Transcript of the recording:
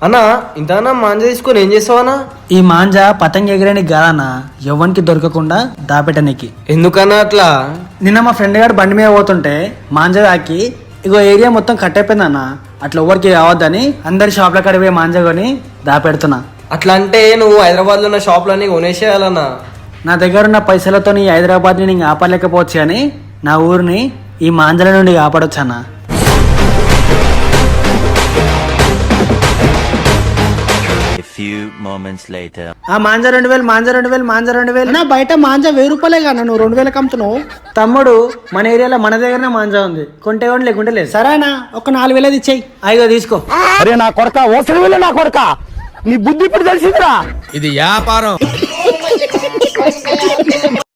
అన్నా ఇంతనా మాంజా తీసుకొని ఏం చేస్తావన్నా? ఈ మాంజా పతంగ ఎగిరేనికి కాదన్నా, ఎవ్వనికి దొరకకుండా దాపెట్టనికి. ఎందుకన్నా అట్లా? నిన్న మా ఫ్రెండ్ గారు బండి మీద పోతుంటే మాంజా తాకి ఇగో ఏరియా మొత్తం కట్టయిపోయింది అన్న. అట్లా ఎవరికి కావద్దని అందరి షాప్ల కాడికి పోయి మాంజా కొని దాపెడుతున్నా. అట్లా అంటే నువ్వు హైదరాబాద్ లో ఉన్న షాప్లన్నీ కొనేసేయాలన్నా. నా దగ్గర ఉన్న పైసలతో ఈ హైదరాబాద్ని నేను ఆపలేకపోవచ్చు కానీ నా ఊరిని ఈ మాంజల నుండి కాపాడొచ్చు అన్న. ఆ మాంజా 2000 మాంజా 2000 బయట మాంజా 1000 రూపాయలే కన్నా, నువ్వు 2000 అమ్ముతున్నావు. తమ్ముడు మన ఏరియాలో మన దగ్గరనే మాంజా ఉంది, కొంటే కొంటే లేకుంటే లేదు. సరేనా, ఒక 4000 ఇచ్చేయి. అయ్యో తీసుకో. అరే నా కొడక ఓసరి నా కొడక, నీ బుద్ధి ఇప్పుడు తెలిసిందిరా. ఇది వ్యాపారం.